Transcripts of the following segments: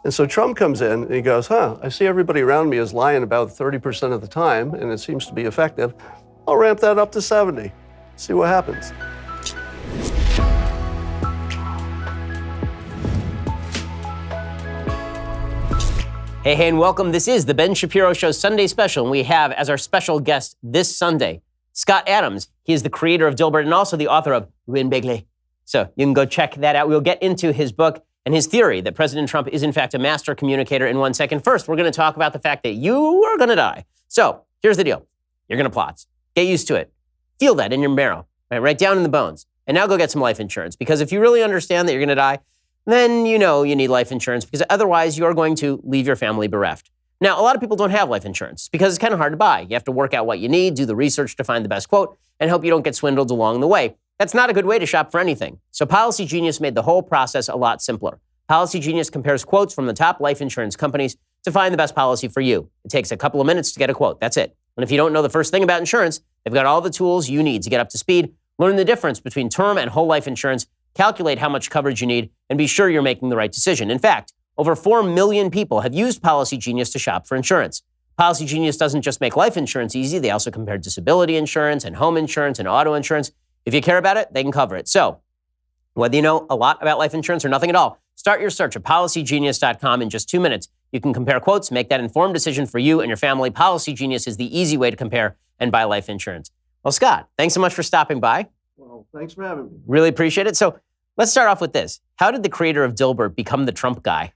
And so Trump comes in and he goes, I see everybody around me is lying about 30% of the time, and it seems to be effective. I'll ramp that up to 70. See what happens. Hey, and welcome. This is the Ben Shapiro Show Sunday Special, and we have as our special guest this Sunday, Scott Adams. He is the creator of Dilbert and also the author of Win Bigly. So you can go check that out. We'll get into his book and his theory that President Trump is in fact a master communicator in 1 second. First, we're going to talk about the fact that you are going to die. So here's the deal. You're going to plot. Get used to it. Feel that in your marrow, right down in the bones. And now go get some life insurance, because if you really understand that you're going to die, then you know you need life insurance, because otherwise you're going to leave your family bereft. Now, a lot of people don't have life insurance because it's kind of hard to buy. You have to work out what you need, do the research to find the best quote, and hope you don't get swindled along the way. That's not a good way to shop for anything. So Policy Genius made the whole process a lot simpler. Policy Genius compares quotes from the top life insurance companies to find the best policy for you. It takes a couple of minutes to get a quote. That's it. And if you don't know the first thing about insurance, they've got all the tools you need to get up to speed, learn the difference between term and whole life insurance, calculate how much coverage you need, and be sure you're making the right decision. In fact, over 4 million people have used Policy Genius to shop for insurance. Policy Genius doesn't just make life insurance easy. They also compare disability insurance and home insurance and auto insurance. If you care about it, they can cover it. So whether you know a lot about life insurance or nothing at all, start your search at policygenius.com in just 2 minutes. You can compare quotes, make that informed decision for you and your family. Policy Genius is the easy way to compare and buy life insurance. Well, Scott, thanks so much for stopping by. Well, thanks for having me. Really appreciate it. So let's start off with this. How did the creator of Dilbert become the Trump guy?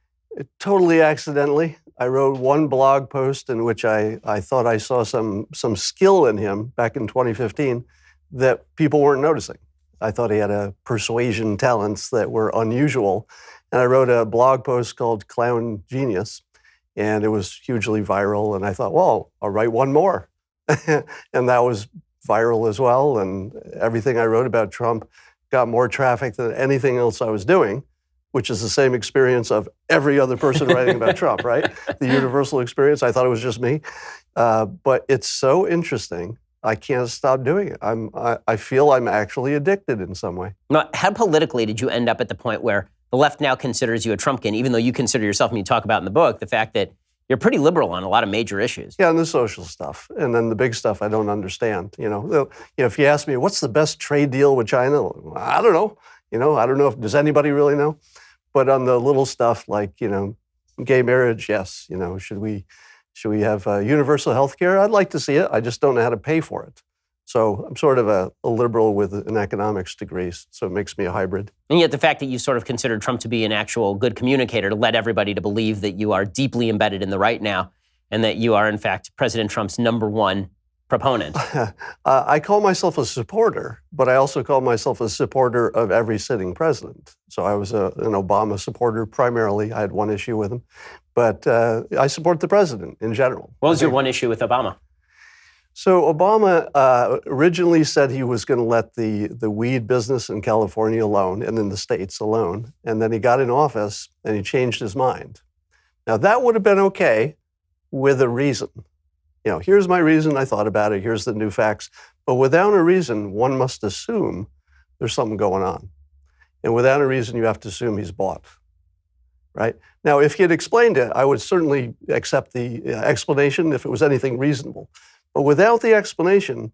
Totally accidentally. I wrote one blog post in which I thought I saw some skill in him back in 2015 that people weren't noticing. I thought he had a persuasion talents that were unusual. And I wrote a blog post called Clown Genius, and it was hugely viral. And I thought, well, I'll write one more. And that was viral as well. And everything I wrote about Trump got more traffic than anything else I was doing, which is the same experience of every other person writing about Trump, right? The universal experience. I thought it was just me. But it's so interesting. I can't stop doing it. I feel I'm actually addicted in some way. Now, how politically did you end up at the point where the left now considers you a Trumpkin, even though you consider yourself, and you talk about in the book, the fact that you're pretty liberal on a lot of major issues? Yeah, and the social stuff. And then the big stuff I don't understand. If you ask me, what's the best trade deal with China? I don't know. I don't know does anybody really know? But on the little stuff like, gay marriage, yes. Should we have universal health care? I'd like to see it. I just don't know how to pay for it. So I'm sort of a liberal with an economics degree, so it makes me a hybrid. And yet the fact that you sort of considered Trump to be an actual good communicator led everybody to believe that you are deeply embedded in the right now and that you are, in fact, President Trump's #1 proponent. I call myself a supporter, but I also call myself a supporter of every sitting president. So I was an Obama supporter primarily. I had one issue with him. But I support the president in general. What was your one issue with Obama? So Obama originally said he was going to let the weed business in California alone and in the states alone. And then he got in office and he changed his mind. Now, that would have been okay with a reason. Here's my reason, I thought about it, here's the new facts. But without a reason, one must assume there's something going on. And without a reason, you have to assume he's bought. Right? Now, if he had explained it, I would certainly accept the explanation if it was anything reasonable. But without the explanation,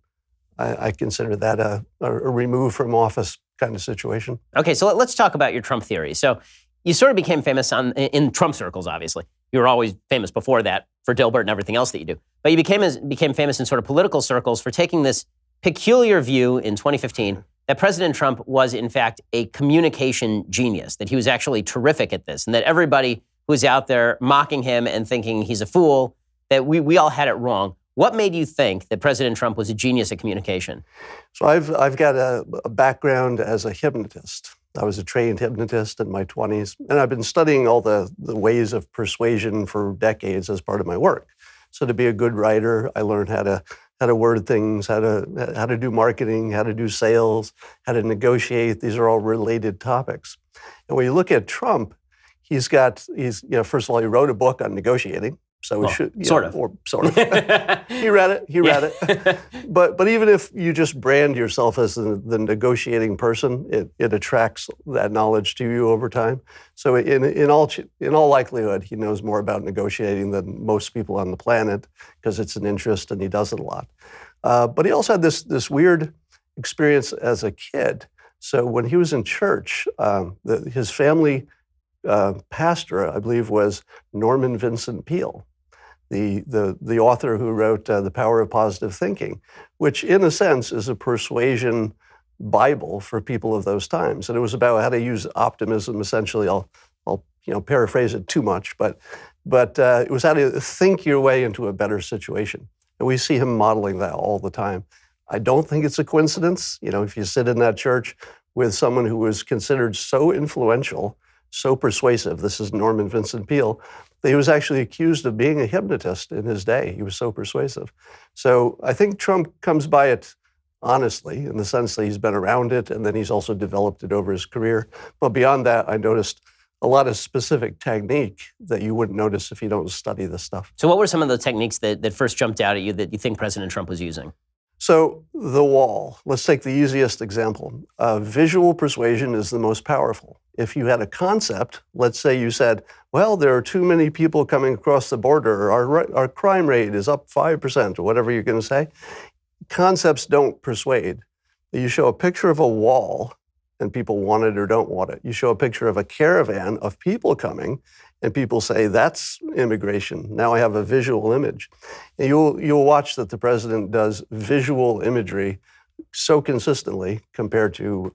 I consider that a remove from office kind of situation. Okay, so let's talk about your Trump theory. So you sort of became famous in Trump circles, obviously. You were always famous before that for Dilbert and everything else that you do. But you became famous in sort of political circles for taking this peculiar view in 2015 that President Trump was, in fact, a communication genius, that he was actually terrific at this, and that everybody who's out there mocking him and thinking he's a fool, that we all had it wrong. What made you think that President Trump was a genius at communication? So I've got a background as a hypnotist. I was a trained hypnotist in my 20s, and I've been studying all the ways of persuasion for decades as part of my work. So to be a good writer, I learned how to word things, how to do marketing, how to do sales, how to negotiate. These are all related topics. And when you look at Trump, first of all, he wrote a book on negotiating. So we should, sort of. Or sort of. He read it. But even if you just brand yourself as the negotiating person, it attracts that knowledge to you over time. So in all likelihood, he knows more about negotiating than most people on the planet because it's an interest and he does it a lot. But he also had this weird experience as a kid. So when he was in church, his family pastor, I believe, was Norman Vincent Peale, the author who wrote The Power of Positive Thinking, which in a sense is a persuasion Bible for people of those times. And it was about how to use optimism. Essentially, I'll paraphrase it too much, but it was how to think your way into a better situation. And we see him modeling that all the time. I don't think it's a coincidence. If you sit in that church with someone who was considered so influential, so persuasive, this is Norman Vincent Peale, that he was actually accused of being a hypnotist in his day. He was so persuasive. So I think Trump comes by it honestly, in the sense that he's been around it, and then he's also developed it over his career. But beyond that, I noticed a lot of specific technique that you wouldn't notice if you don't study this stuff. So what were some of the techniques that first jumped out at you that you think President Trump was using? So the wall, let's take the easiest example. Visual persuasion is the most powerful. If you had a concept, let's say you said, well, there are too many people coming across the border, or our crime rate is up 5%, or whatever you're going to say. Concepts don't persuade. You show a picture of a wall, and people want it or don't want it. You show a picture of a caravan of people coming, and people say, that's immigration. Now I have a visual image. And you'll watch that the president does visual imagery so consistently compared to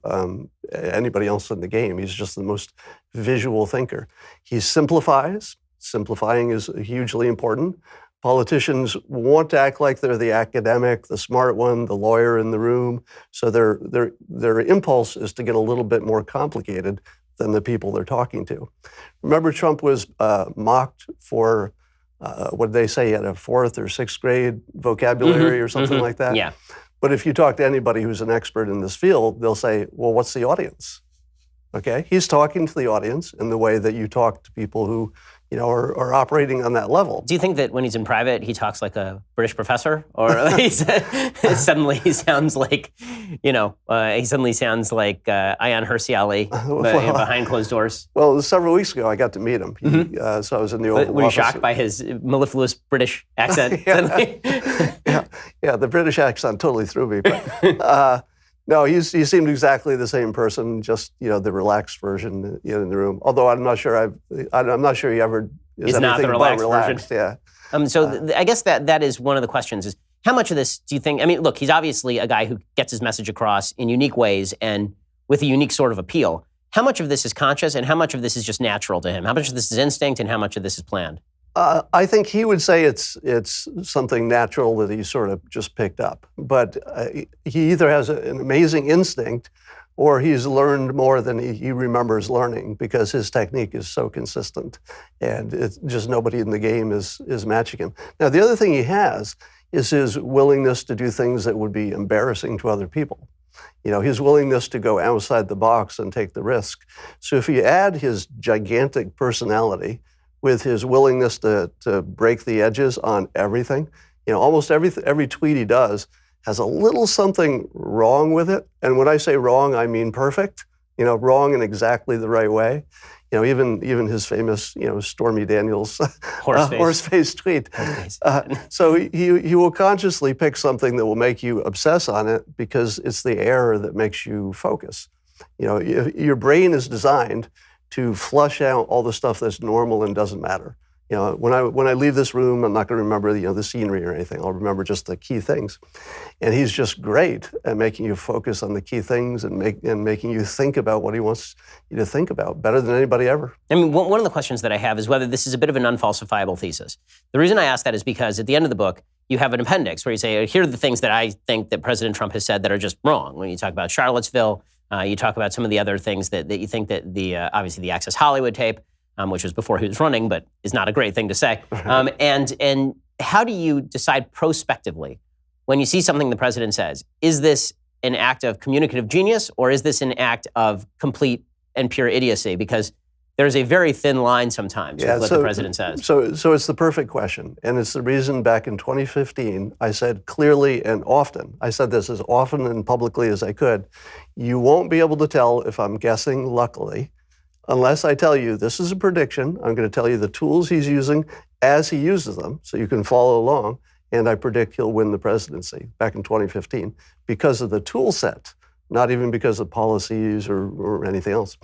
anybody else in the game. He's just the most visual thinker. He simplifies. Simplifying is hugely important. Politicians want to act like they're the academic, the smart one, the lawyer in the room. So their impulse is to get a little bit more complicated than the people they're talking to. Remember, Trump was mocked for, what did they say, he had a 4th or 6th grade vocabulary or something like that? Yeah. But if you talk to anybody who's an expert in this field, they'll say, well, what's the audience? Okay, he's talking to the audience in the way that you talk to people who, are operating on that level. Do you think that when he's in private, he talks like a British professor, or suddenly he sounds like, Ayaan Hirsi Ali behind closed doors? Well, several weeks ago, I got to meet him. So I was in the Oval Office. Were you shocked by his mellifluous British accent? Yeah, the British accent totally threw me. But, no, he seemed exactly the same person, just the relaxed version in the room. Although I'm not sure he ever is not the relaxed version. Yeah. So I guess that is one of the questions: is how much of this do you think? I mean, look, he's obviously a guy who gets his message across in unique ways and with a unique sort of appeal. How much of this is conscious, and how much of this is just natural to him? How much of this is instinct, and how much of this is planned? I think he would say it's something natural that he sort of just picked up. But he either has an amazing instinct or he's learned more than he remembers learning because his technique is so consistent. And it's just nobody in the game is matching him. Now, the other thing he has is his willingness to do things that would be embarrassing to other people. His willingness to go outside the box and take the risk. So if you add his gigantic personality with his willingness to break the edges on everything. Almost every tweet he does has a little something wrong with it. And when I say wrong, I mean perfect, wrong in exactly the right way. Even his famous, Stormy Daniels horse-face tweet. So he will consciously pick something that will make you obsess on it because it's the error that makes you focus. Your brain is designed to flush out all the stuff that's normal and doesn't matter. When I leave this room, I'm not going to remember the scenery or anything. I'll remember just the key things. And he's just great at making you focus on the key things and making you think about what he wants you to think about better than anybody ever. I mean, one of the questions that I have is whether this is a bit of an unfalsifiable thesis. The reason I ask that is because at the end of the book, you have an appendix where you say, here are the things that I think that President Trump has said that are just wrong. When you talk about Charlottesville, you talk about some of the other things that you think that obviously the Access Hollywood tape, which was before he was running, but is not a great thing to say. And how do you decide prospectively when you see something the president says? Is this an act of communicative genius, or is this an act of complete and pure idiocy? Because there's a very thin line sometimes with what the president says. So it's the perfect question. And it's the reason back in 2015, I said clearly and often, I said this as often and publicly as I could, you won't be able to tell if I'm guessing luckily, unless I tell you this is a prediction. I'm going to tell you the tools he's using as he uses them, so you can follow along. And I predict he'll win the presidency back in 2015 because of the tool set, not even because of policies or anything else.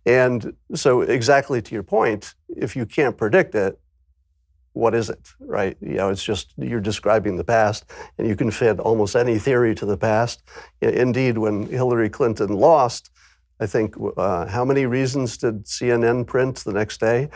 And so exactly to your point, if you can't predict it, what is it, right? It's just you're describing the past, and you can fit almost any theory to the past. Indeed, when Hillary Clinton lost, I think, how many reasons did CNN print the next day?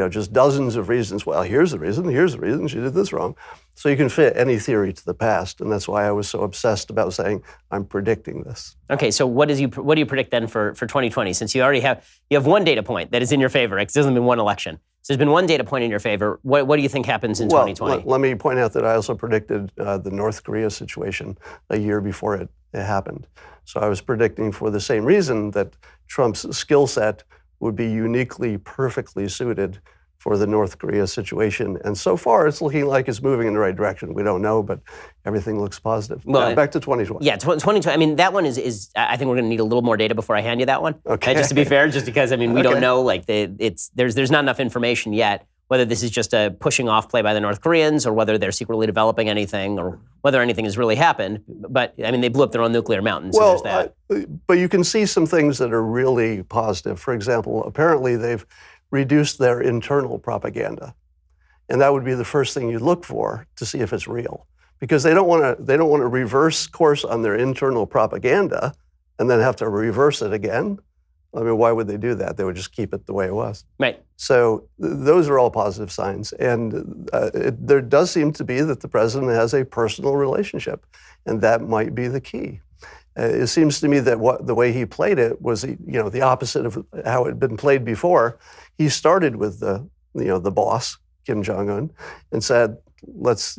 Just dozens of reasons. Well, here's the reason, she did this wrong. So you can fit any theory to the past, and that's why I was so obsessed about saying, I'm predicting this. Okay, so what do you predict then for 2020? Since you have one data point that is in your favor, because there's been one election. So there's been one data point in your favor. What do you think happens in 2020? Let me point out that I also predicted the North Korea situation a year before it happened. So I was predicting for the same reason that Trump's skill set would be uniquely, perfectly suited for the North Korea situation. And so far, it's looking like it's moving in the right direction. We don't know, but everything looks positive. Well, now, back to 2020. Yeah, 2020. I mean, that one is I think we're going to need a little more data before I hand you that one. Okay. Just to be fair, just because, we don't know, there's not enough information yet, whether this is just a pushing off play by the North Koreans or whether they're secretly developing anything or whether anything has really happened. But, they blew up their own nuclear mountain, so there's that. But you can see some things that are really positive. For example, apparently they've reduced their internal propaganda. And that would be the first thing you'd look for to see if it's real. Because they don't want to reverse course on their internal propaganda and then have to reverse it again. Why would they do that? They would just keep it the way it was. Right. So those are all positive signs. And there does seem to be that the president has a personal relationship, and that might be the key. It seems to me that the way he played it was, the opposite of how it had been played before. He started with the boss, Kim Jong-un, and said, let's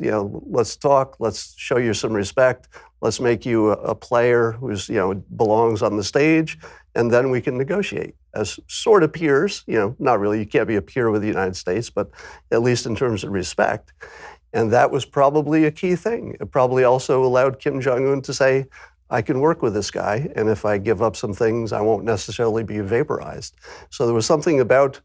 talk, let's show you some respect, let's make you a player who's, belongs on the stage, and then we can negotiate as sort of peers, not really, you can't be a peer with the United States, but at least in terms of respect. And that was probably a key thing. It probably also allowed Kim Jong-un to say, I can work with this guy, and if I give up some things, I won't necessarily be vaporized. So there was something about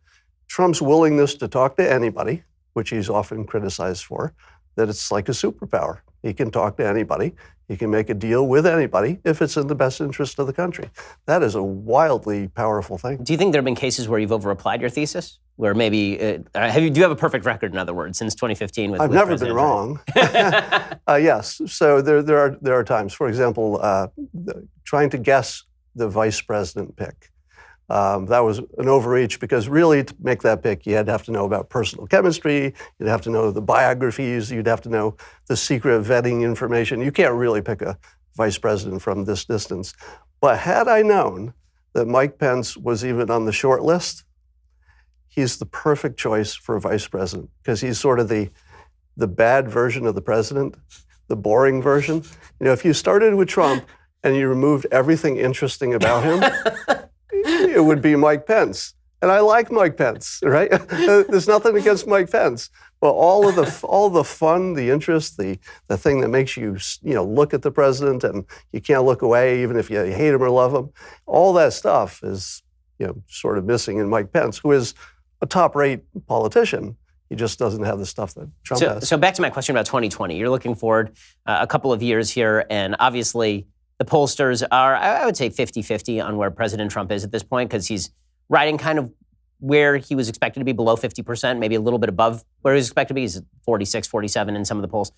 Trump's willingness to talk to anybody, which he's often criticized for, that it's like a superpower. He can talk to anybody. He can make a deal with anybody if it's in the best interest of the country. That is a wildly powerful thing. Do you think there have been cases where you've over-applied your thesis? Where maybe, do you have a perfect record, in other words, since 2015? I've never been wrong. Yes, so there are times. For example, trying to guess the vice president pick. That was an overreach because really to make that pick, you had to have to know about personal chemistry, you'd have to know the biographies, you'd have to know the secret vetting information. You can't really pick a vice president from this distance. But had I known that Mike Pence was even on the short list, he's the perfect choice for a vice president because he's sort of the bad version of the president, the boring version. If you started with Trump and you removed everything interesting about him, it would be Mike Pence. And I like Mike Pence, right? There's nothing against Mike Pence. But all the fun, the interest, the thing that makes you, look at the president and you can't look away even if you hate him or love him, all that stuff is, sort of missing in Mike Pence, who is a top-rate politician. He just doesn't have the stuff that Trump has. So back to my question about 2020. You're looking forward a couple of years here, and obviously the pollsters are, I would say, 50-50 on where President Trump is at this point, because he's riding kind of where he was expected to be, below 50%, maybe a little bit above where he was expected to be. He's 46, 47 in some of the polls.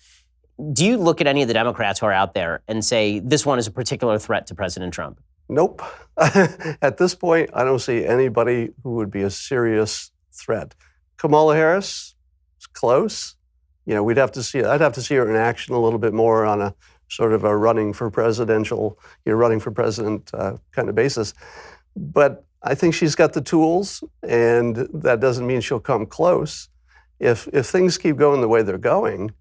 Do you look at any of the Democrats who are out there and say, this one is a particular threat to President Trump? Nope. At this point, I don't see anybody who would be a serious threat. Kamala Harris is close. I'd have to see her in action a little bit more on a sort of a running for president kind of basis. But I think she's got the tools, and that doesn't mean she'll come close. If things keep going the way they're going,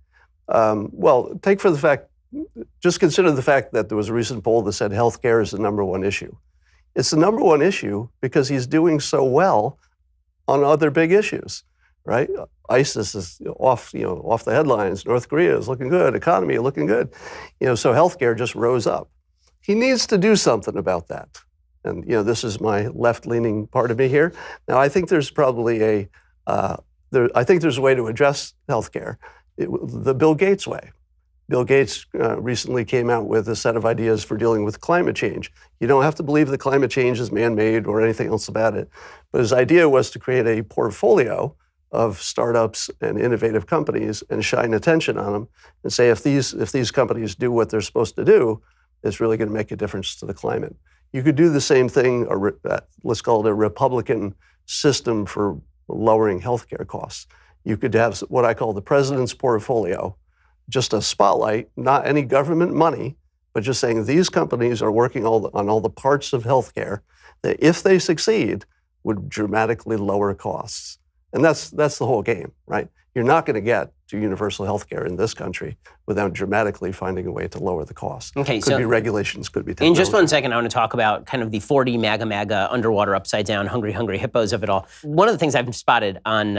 just consider the fact that there was a recent poll that said healthcare is the number one issue. It's the number one issue because he's doing so well on other big issues, right? ISIS is off the headlines. North Korea is looking good. Economy looking good. So healthcare just rose up. He needs to do something about that. And this is my left-leaning part of me here. Now, I think there's probably I think there's a way to address healthcare, the Bill Gates way. Bill Gates recently came out with a set of ideas for dealing with climate change. You don't have to believe that climate change is man-made or anything else about it. But his idea was to create a portfolio of startups and innovative companies and shine attention on them and say, if these companies do what they're supposed to do, it's really going to make a difference to the climate. You could do the same thing, let's call it a Republican system for lowering healthcare costs. You could have what I call the president's portfolio, just a spotlight, not any government money, but just saying these companies are working on all the parts of healthcare that, if they succeed, would dramatically lower costs. And that's the whole game, right? You're not going to get to universal healthcare in this country without dramatically finding a way to lower the cost. Okay, could be regulations, could be technology. In just 1 second, I want to talk about kind of the 4D MAGA, underwater, upside down, hungry hippos of it all. One of the things I've spotted on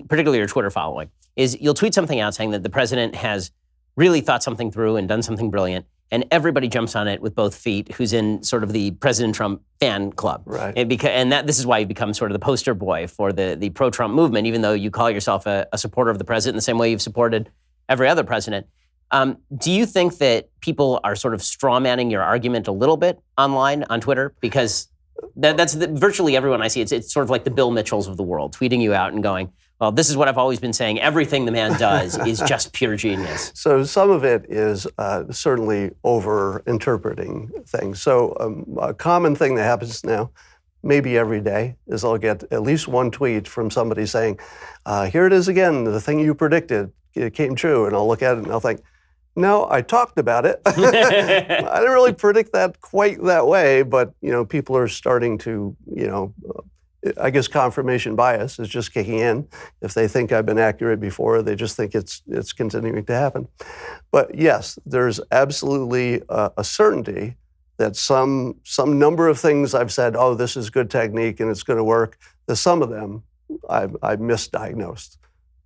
particularly your Twitter following is you'll tweet something out saying that the president has really thought something through and done something brilliant, and everybody jumps on it with both feet who's in sort of the President Trump fan club. Right. And this is why you become sort of the poster boy for the pro-Trump movement, even though you call yourself a supporter of the president in the same way you've supported every other president. Do you think that people are sort of strawmanning your argument a little bit online on Twitter? Because that's virtually everyone I see. It's sort of like the Bill Mitchells of the world, tweeting you out and going, well, this is what I've always been saying. Everything the man does is just pure genius. So some of it is certainly over-interpreting things. So a common thing that happens now, maybe every day, is I'll get at least one tweet from somebody saying, here it is again, the thing you predicted, it came true. And I'll look at it and I'll think, no, I talked about it. I didn't really predict that quite that way, but people are starting to, I guess confirmation bias is just kicking in. If they think I've been accurate before, they just think it's continuing to happen. But yes, there's absolutely a certainty that some number of things I've said, oh, this is good technique and it's going to work. Some of them I've misdiagnosed,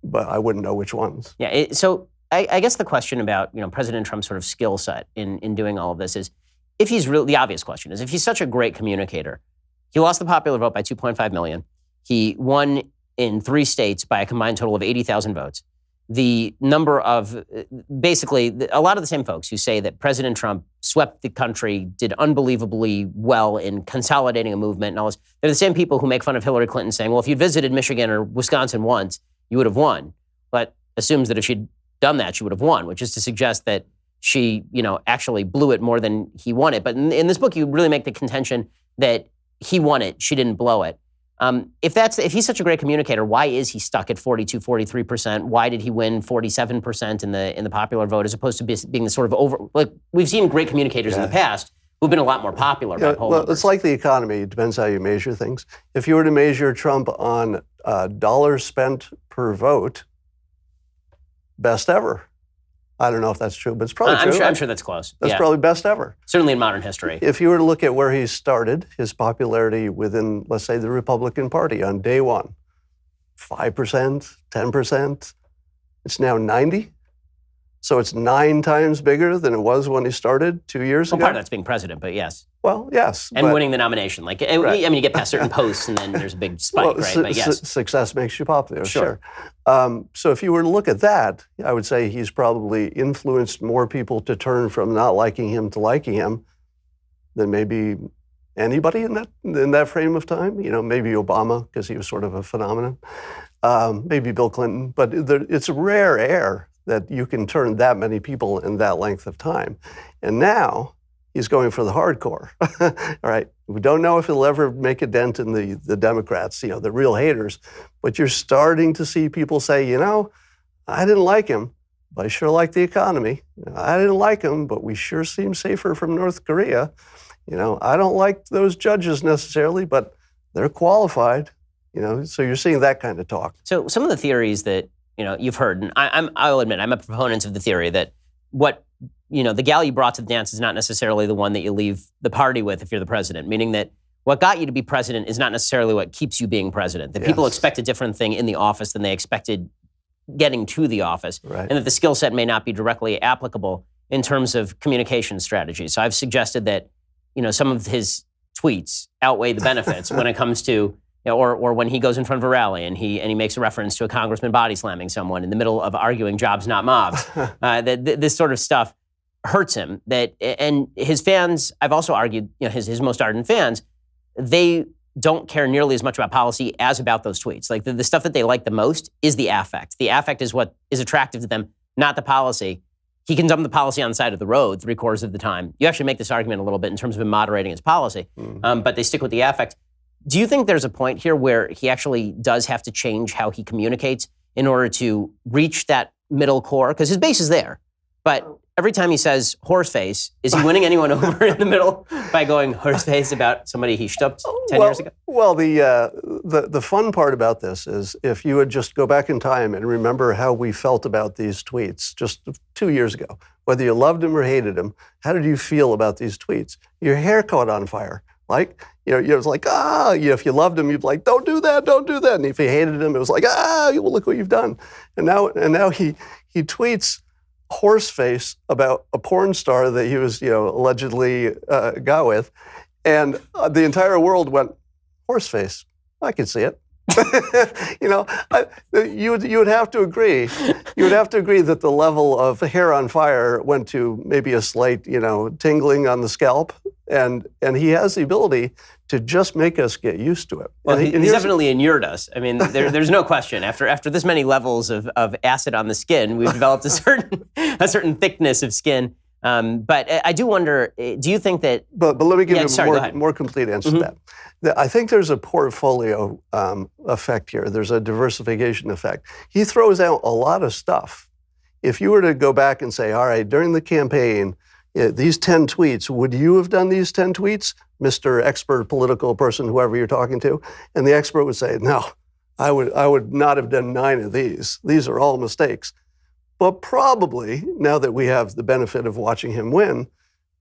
but I wouldn't know which ones. Yeah. So I guess the question about President Trump's sort of skill set in doing all of this is, if he's really, the obvious question is, if he's such a great communicator. He lost the popular vote by 2.5 million. He won in 3 states by a combined total of 80,000 votes. The number of, basically, a lot of the same folks who say that President Trump swept the country, did unbelievably well in consolidating a movement and all this, they're the same people who make fun of Hillary Clinton saying, well, if you'd visited Michigan or Wisconsin once, you would have won. But assumes that if she'd done that, she would have won, which is to suggest that she, actually blew it more than he won it. But in this book, you really make the contention that he won it, she didn't blow it. If he's such a great communicator, why is he stuck at 42, 43%? Why did he win 47% in the popular vote, as opposed to being the sort of we've seen great communicators in the past who've been a lot more popular by poll numbers. It's like the economy. It depends how you measure things. If you were to measure Trump on dollars spent per vote, best ever. I don't know if that's true, but it's probably true. I'm sure that's close. That's probably best ever. Certainly in modern history. If you were to look at where he started, his popularity within, let's say, the Republican Party on day one, 5%, 10%, it's now 90. So it's 9 times bigger than it was when he started 2 years ago. Well, part of that's being president, but yes. Well, yes. And winning the nomination. Right. You get past certain posts and then there's a big spike, right? But yes. Success makes you popular, sure. So if you were to look at that, I would say he's probably influenced more people to turn from not liking him to liking him than maybe anybody in that frame of time. Maybe Obama, because he was sort of a phenomenon. Maybe Bill Clinton. But it's rare air that you can turn that many people in that length of time. And now he's going for the hardcore. All right. We don't know if he'll ever make a dent in the Democrats, the real haters. But you're starting to see people say, I didn't like him, but I sure like the economy. I didn't like him, but we sure seem safer from North Korea. I don't like those judges necessarily, but they're qualified. So you're seeing that kind of talk. So some of the theories that you've heard, and I'll admit, I'm a proponent of the theory that the gal you brought to the dance is not necessarily the one that you leave the party with if you're the president, meaning that what got you to be president is not necessarily what keeps you being president. That people expect a different thing in the office than they expected getting to the office, Right. and that the skill set may not be directly applicable in terms of communication strategy. So I've suggested that, some of his tweets outweigh the benefits when it comes to, or when he goes in front of a rally and he makes a reference to a congressman body slamming someone in the middle of arguing jobs, not mobs. That this sort of stuff hurts him. And his fans, I've also argued, his most ardent fans, they don't care nearly as much about policy as about those tweets. Like the stuff that they like the most is the affect. The affect is what is attractive to them, not the policy. He can dump the policy on the side of the road 3/4 of the time. You actually make this argument a little bit in terms of him moderating his policy, but they stick with the affect. Do you think there's a point here where he actually does have to change how he communicates in order to reach that middle core? Because his base is there, but every time he says horseface, is he winning anyone over in the middle by going horseface about somebody he stopped 10 years ago? Well, the fun part about this is if you would just go back in time and remember how we felt about these tweets just 2 years ago, whether you loved him or hated him, how did you feel about these tweets? Your hair caught on fire. Like, it was like, if you loved him, you'd be like, don't do that. And if you hated him, it was like, well, look what you've done. And now he tweets horseface about a porn star that he was, allegedly got with, and the entire world went, horseface. I can see it. You would have to agree. You would have to agree that the level of hair on fire went to maybe a slight, tingling on the scalp, and he has the ability to just make us get used to it. Well, he's definitely inured us. I mean, there's no question. After this many levels of acid on the skin, we've developed a certain thickness of skin. But I do wonder, do you think that... But let me give you a more complete answer to that. I think there's a portfolio effect here. There's a diversification effect. He throws out a lot of stuff. If you were to go back and say, all right, during the campaign, these 10 tweets, would you have done these 10 tweets, Mr. Expert political person, whoever you're talking to? And the expert would say, no, I would not have done 9 of these. These are all mistakes. But probably, now that we have the benefit of watching him win,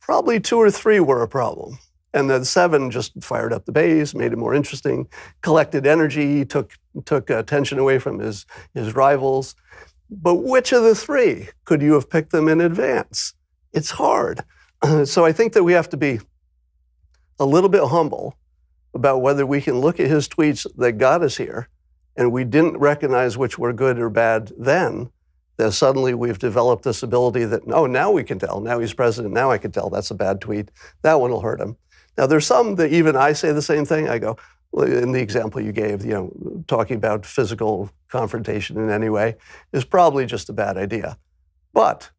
probably 2 or 3 were a problem. And then 7 just fired up the base, made it more interesting, collected energy, took attention away from his rivals. But which of the 3 could you have picked them in advance? It's hard. So I think that we have to be a little bit humble about whether we can look at his tweets that got us here, and we didn't recognize which were good or bad then, that suddenly we've developed this ability that, now we can tell. Now he's president. Now I can tell that's a bad tweet. That one will hurt him. Now, there's some that even I say the same thing. I go, in the example you gave, talking about physical confrontation in any way is probably just a bad idea. But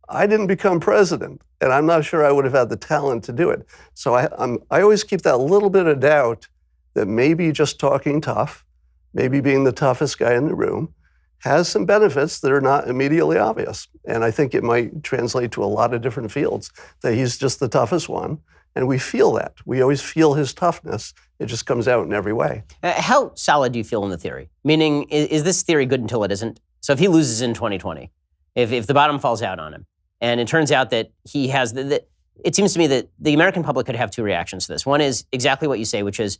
I didn't become president, and I'm not sure I would have had the talent to do it. So I always keep that little bit of doubt that maybe just talking tough, maybe being the toughest guy in the room, has some benefits that are not immediately obvious. And I think it might translate to a lot of different fields, that he's just the toughest one. And we feel that. We always feel his toughness. It just comes out in every way. How solid do you feel in the theory? Meaning, is this theory good until it isn't? So if he loses in 2020, if the bottom falls out on him, and it turns out that he has, it seems to me that the American public could have 2 reactions to this. One is exactly what you say, which is,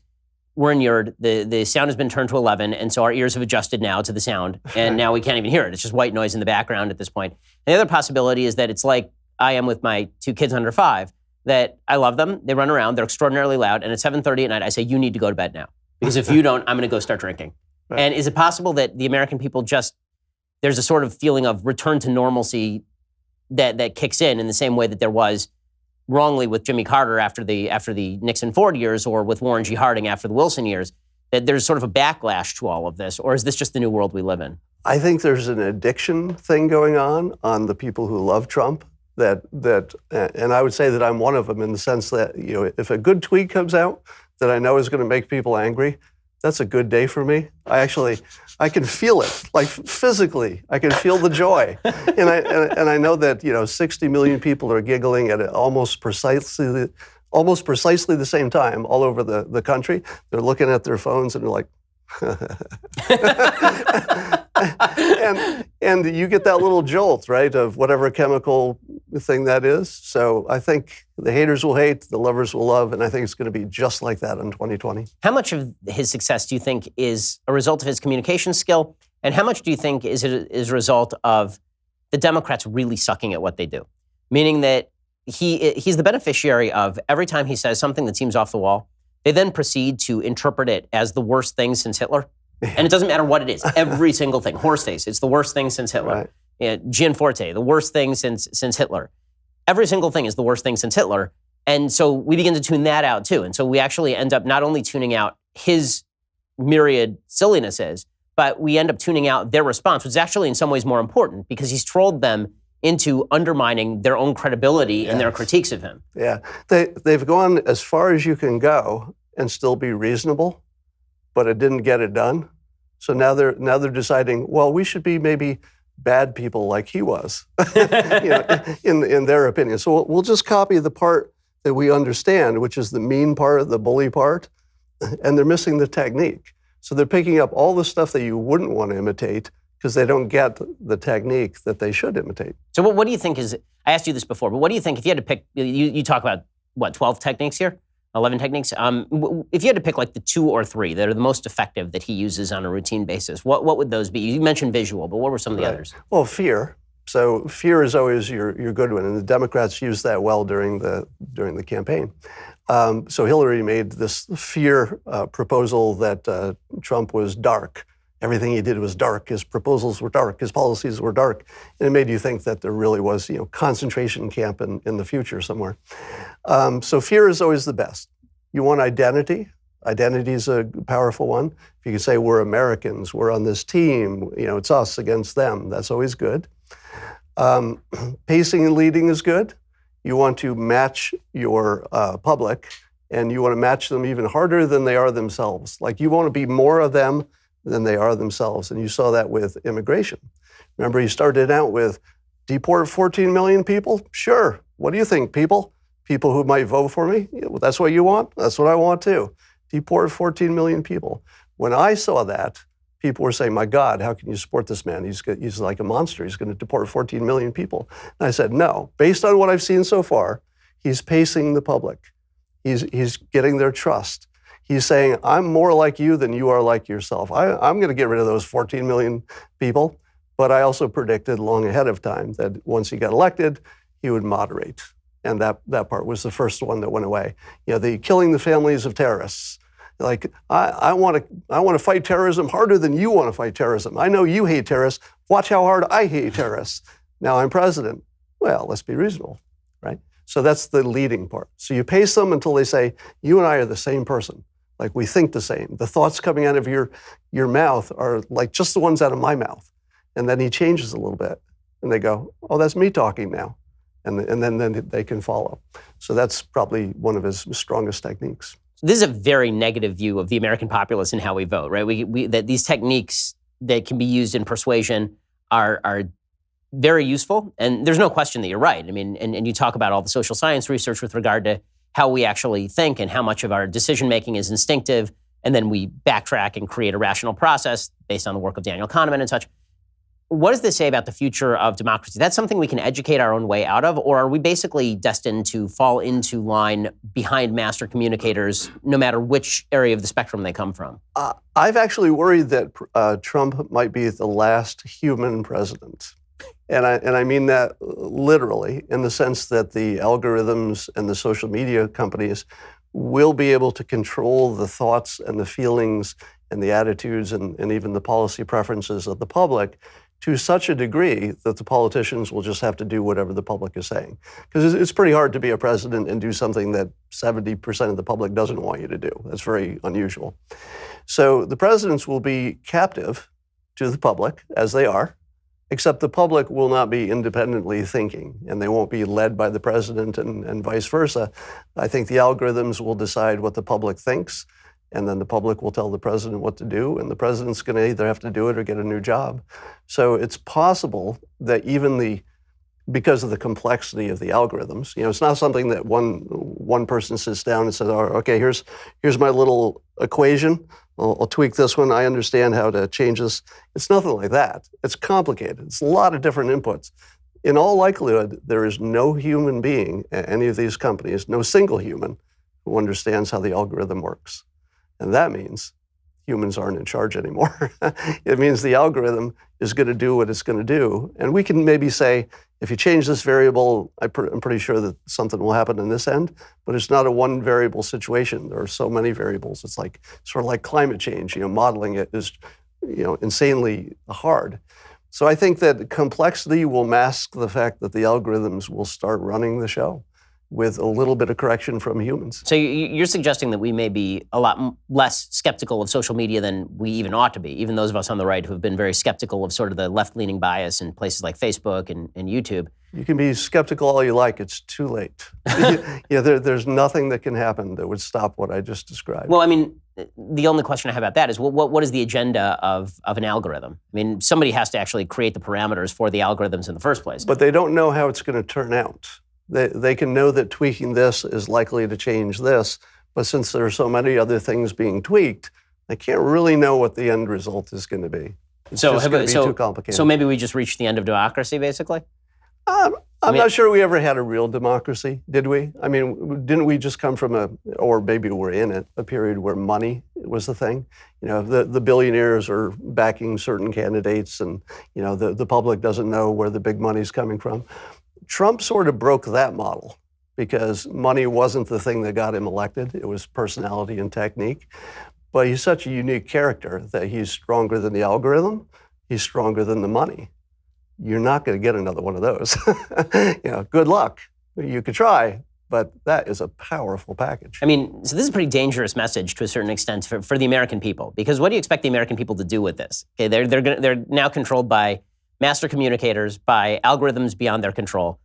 we're inured, the sound has been turned to 11, and so our ears have adjusted now to the sound, and now we can't even hear it. It's just white noise in the background at this point. And the other possibility is that it's like I am with my 2 kids under 5, that I love them, they run around, they're extraordinarily loud, and at 7:30 at night, I say, you need to go to bed now. Because if you don't, I'm going to go start drinking. Right. And is it possible that the American people there's a sort of feeling of return to normalcy that kicks in the same way that there was wrongly with Jimmy Carter after the Nixon-Ford years, or with Warren G. Harding after the Wilson years, that there's sort of a backlash to all of this? Or is this just the new world we live in? I think there's an addiction thing going on the people who love Trump, and I would say that I'm one of them, in the sense that, if a good tweet comes out that I know is going to make people angry, that's a good day for me. I can feel it, like physically. I can feel the joy, and I know that 60 million people are giggling at almost precisely the same time all over the country. They're looking at their phones and they're like, and you get that little jolt, right, of whatever chemical thing that is. So I think the haters will hate, the lovers will love, and I think it's going to be just like that in 2020. How much of his success do you think is a result of his communication skill? And how much do you think is a result of the Democrats really sucking at what they do? Meaning that he's the beneficiary of every time he says something that seems off the wall, they then proceed to interpret it as the worst thing since Hitler. And it doesn't matter what it is. Every single thing. Horseface, it's the worst thing since Hitler. Right. Gianforte, the worst thing since Hitler. Every single thing is the worst thing since Hitler. And so we begin to tune that out too. And so we actually end up not only tuning out his myriad sillinesses, but we end up tuning out their response, which is actually in some ways more important because he's trolled them into undermining their own credibility in their critiques of him. Yeah, they've gone as far as you can go and still be reasonable, but it didn't get it done. So now they're deciding, well, we should be maybe bad people like he was, in their opinion. So we'll just copy the part that we understand, which is the mean part, the bully part, and they're missing the technique. So they're picking up all the stuff that you wouldn't want to imitate because they don't get the technique that they should imitate. So what do you think is, I asked you this before, but what do you think if you had to pick, you talk about, 12 techniques here? 11 techniques? If you had to pick like the 2 or 3 that are the most effective that he uses on a routine basis, what would those be? You mentioned visual, but what were some of the others? Well, fear. So fear is always your good one, and the Democrats used that well during the campaign. So Hillary made this fear proposal that Trump was dark. Everything he did was dark. His proposals were dark. His policies were dark. And it made you think that there really was, concentration camp in the future somewhere. So fear is always the best. You want identity. Identity is a powerful one. If you can say we're Americans, we're on this team, it's us against them, that's always good. Pacing and leading is good. You want to match your public, and you want to match them even harder than they are themselves. Like you want to be more of them than they are themselves. And you saw that with immigration. Remember, he started out with deport 14 million people? Sure. What do you think, people? People who might vote for me? Well, that's what you want? That's what I want too. Deport 14 million people. When I saw that, people were saying, my God, how can you support this man? He's like a monster. He's going to deport 14 million people. And I said, no. Based on what I've seen so far, he's pacing the public. He's getting their trust. He's saying, I'm more like you than you are like yourself. I'm going to get rid of those 14 million people. But I also predicted long ahead of time that once he got elected, he would moderate. And that part was the first one that went away. The killing the families of terrorists. Like, I want to fight terrorism harder than you want to fight terrorism. I know you hate terrorists. Watch how hard I hate terrorists. Now I'm president. Well, let's be reasonable, right? So that's the leading part. So you pace them until they say, you and I are the same person. Like we think the same. The thoughts coming out of your mouth are like just the ones out of my mouth. And then he changes a little bit. And they go, oh, that's me talking now. And then they can follow. So that's probably one of his strongest techniques. This is a very negative view of the American populace and how we vote, right? That these techniques that can be used in persuasion are very useful. And there's no question that you're right. I mean, and you talk about all the social science research with regard to how we actually think and how much of our decision-making is instinctive. And then we backtrack and create a rational process based on the work of Daniel Kahneman and such. What does this say about the future of democracy? That's something we can educate our own way out of, or are we basically destined to fall into line behind master communicators, no matter which area of the spectrum they come from? I've actually worried that Trump might be the last human president. And I mean that literally, in the sense that the algorithms and the social media companies will be able to control the thoughts and the feelings and the attitudes and even the policy preferences of the public to such a degree that the politicians will just have to do whatever the public is saying. Because it's pretty hard to be a president and do something that 70% of the public doesn't want you to do. That's very unusual. So the presidents will be captive to the public, as they are, except the public will not be independently thinking, and they won't be led by the president and vice versa. I think the algorithms will decide what the public thinks, and then the public will tell the president what to do, and the president's going to either have to do it or get a new job. So it's possible that even because of the complexity of the algorithms, it's not something that one person sits down and says, oh, okay, here's my little equation. I'll tweak this one. I understand how to change this. It's nothing like that. It's complicated. It's a lot of different inputs. in all likelihood, there is no human being at any of these companies, no single human, who understands how the algorithm works. And that means humans aren't in charge anymore. It means the algorithm is going to do what it's going to do. And we can maybe say, if you change this variable, I'm pretty sure that something will happen in this end, but it's not a one variable situation. There are so many variables. It's like sort of like climate change. Modeling it is, insanely hard. So I think that complexity will mask the fact that the algorithms will start running the show with a little bit of correction from humans. So you're suggesting that we may be a lot less skeptical of social media than we even ought to be, even those of us on the right who have been very skeptical of sort of the left-leaning bias in places like Facebook and YouTube. You can be skeptical all you like. It's too late. There's nothing that can happen that would stop what I just described. Well, I mean, the only question I have about that is, what is the agenda of an algorithm? I mean, somebody has to actually create the parameters for the algorithms in the first place. But they don't know how it's going to turn out. They can know that tweaking this is likely to change this, but since there are so many other things being tweaked, they can't really know what the end result is going to be. It's just going to be too complicated. So maybe we just reached the end of democracy, basically? I'm not sure we ever had a real democracy, did we? I mean, didn't we just come from or maybe we're in it, a period where money was the thing? The billionaires are backing certain candidates and, the public doesn't know where the big money's coming from. Trump sort of broke that model because money wasn't the thing that got him elected. It was personality and technique. But he's such a unique character that he's stronger than the algorithm. He's stronger than the money. You're not going to get another one of those. Good luck. You could try, but that is a powerful package. I mean, so this is a pretty dangerous message to a certain extent for the American people, because what do you expect the American people to do with this? Okay, they're now controlled by master communicators, by algorithms beyond their control.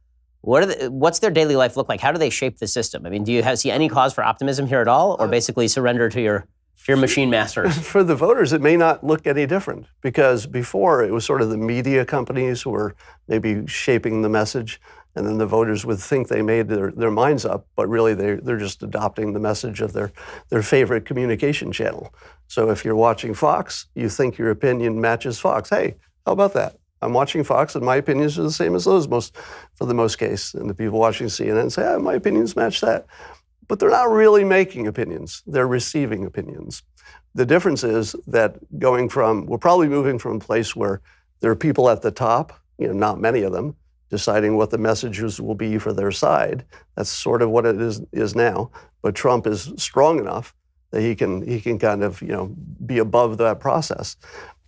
What's their daily life look like? How do they shape the system? I mean, do you see any cause for optimism here at all, or basically surrender to your machine masters? For the voters, it may not look any different, because before it was sort of the media companies who were maybe shaping the message, and then the voters would think they made their minds up, but really they're just adopting the message of their favorite communication channel. So if you're watching Fox, you think your opinion matches Fox. Hey, how about that? I'm watching Fox, and my opinions are the same as those for the most case. And the people watching CNN say, my opinions match that. But they're not really making opinions. They're receiving opinions. The difference is that we're probably moving from a place where there are people at the top, not many of them, deciding what the messages will be for their side. That's sort of what it is now. But Trump is strong enough that he can kind of, be above that process.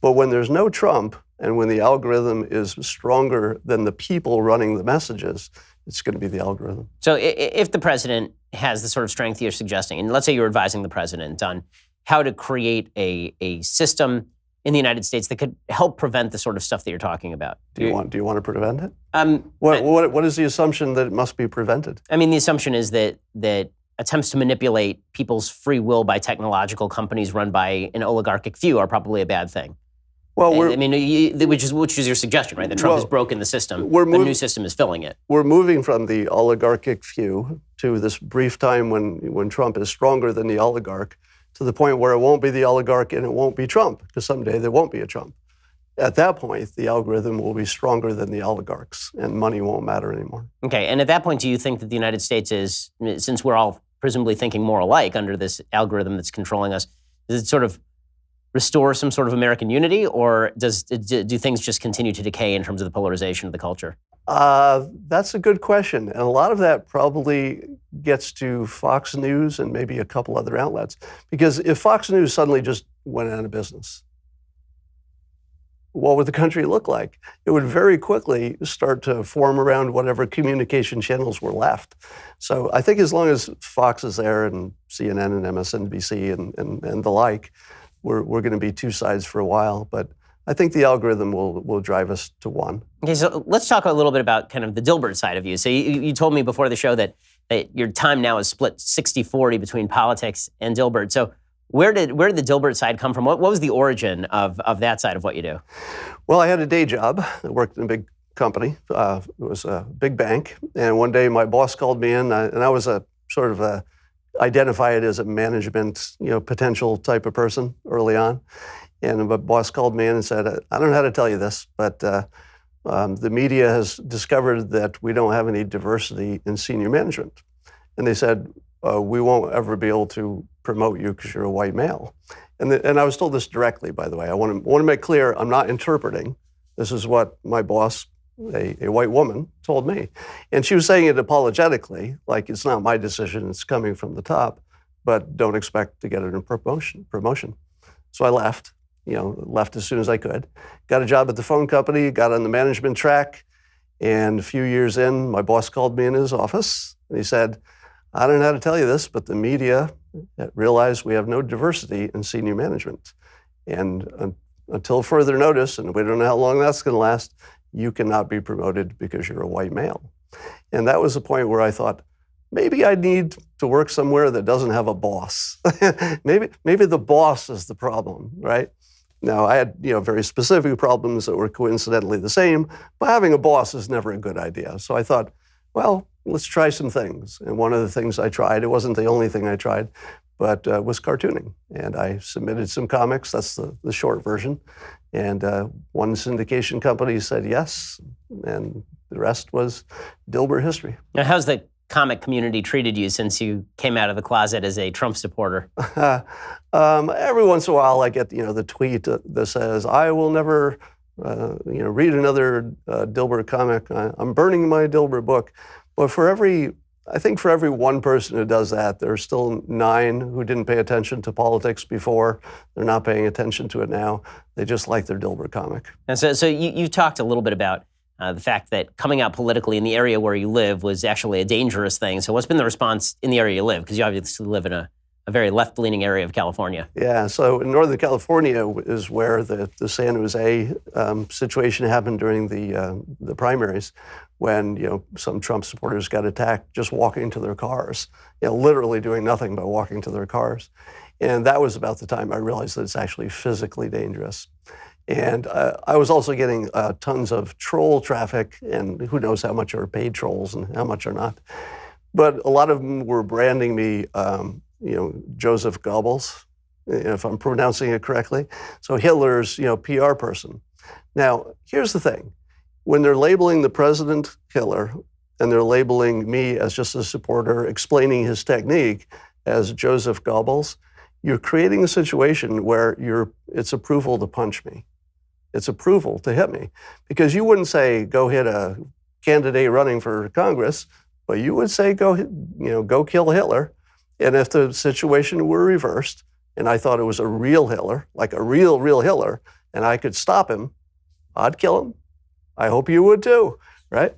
But when there's no Trump, and when the algorithm is stronger than the people running the messages, it's going to be the algorithm. So if the president has the sort of strength you're suggesting, and let's say you're advising the president on how to create a system in the United States that could help prevent the sort of stuff that you're talking about. Do you want to prevent it? What is the assumption that it must be prevented? I mean, the assumption is that attempts to manipulate people's free will by technological companies run by an oligarchic few are probably a bad thing. Well, which is your suggestion, right? That Trump has broken the system. The new system is filling it. We're moving from the oligarchic few to this brief time when Trump is stronger than the oligarch, to the point where it won't be the oligarch and it won't be Trump, because someday there won't be a Trump. At that point, the algorithm will be stronger than the oligarchs, and money won't matter anymore. Okay, and at that point, do you think that the United States is, since we're all presumably thinking more alike under this algorithm that's controlling us, does it sort of restore some sort of American unity, or do things just continue to decay in terms of the polarization of the culture? That's a good question. And a lot of that probably gets to Fox News and maybe a couple other outlets. Because if Fox News suddenly just went out of business, what would the country look like? It would very quickly start to form around whatever communication channels were left. So I think as long as Fox is there, and CNN and MSNBC and the like, we're going to be two sides for a while, but I think the algorithm will drive us to one. Okay, so let's talk a little bit about kind of the Dilbert side of you. So you told me before the show that your time now is split 60-40 between politics and Dilbert. So where did the Dilbert side come from? What was the origin of that side of what you do? Well, I had a day job. I worked in a big company. It was a big bank. And one day my boss called me in, and I was a sort of identified as a management, potential type of person early on. And my boss called me in and said, I don't know how to tell you this, but the media has discovered that we don't have any diversity in senior management. And they said, we won't ever be able to promote you because you're a white male. And I was told this directly, by the way. I want to make clear, I'm not interpreting. This is what my boss, a white woman, told me. And she was saying it apologetically, like it's not my decision, it's coming from the top, but don't expect to get it in promotion. So I left as soon as I could. Got a job at the phone company, got on the management track, and a few years in, my boss called me in his office, and he said, I don't know how to tell you this, but the media realized we have no diversity in senior management. And until further notice, and we don't know how long that's going to last, you cannot be promoted because you're a white male. And that was the point where I thought, maybe I need to work somewhere that doesn't have a boss. maybe the boss is the problem, right? Now, I had very specific problems that were coincidentally the same, but having a boss is never a good idea. So I thought, well, let's try some things. And one of the things I tried, it wasn't the only thing I tried, but was cartooning. And I submitted some comics, that's the short version. And one syndication company said yes, and the rest was Dilbert history. Now, how's the comic community treated you since you came out of the closet as a Trump supporter? Every once in a while I get the tweet that says, I will never read another Dilbert comic. I'm burning my Dilbert book. But I think for every one person who does that, there's still 9 who didn't pay attention to politics before. They're not paying attention to it now. They just like their Dilbert comic. And so you talked a little bit about the fact that coming out politically in the area where you live was actually a dangerous thing. So what's been the response in the area you live? Because you obviously live in a very left-leaning area of California. Yeah, so in Northern California is where the San Jose situation happened during the primaries, when some Trump supporters got attacked just walking to their cars, literally doing nothing but walking to their cars. And that was about the time I realized that it's actually physically dangerous. And I was also getting tons of troll traffic, and who knows how much are paid trolls and how much are not. But a lot of them were branding me Joseph Goebbels, if I'm pronouncing it correctly. So Hitler's, PR person. Now, here's the thing. When they're labeling the president Hitler and they're labeling me as just a supporter, explaining his technique as Joseph Goebbels, you're creating a situation where it's approval to punch me. It's approval to hit me. Because you wouldn't say, go hit a candidate running for Congress, but you would say, go kill Hitler. And if the situation were reversed, and I thought it was a real Hitler, like a real Hitler, and I could stop him, I'd kill him. I hope you would too, right?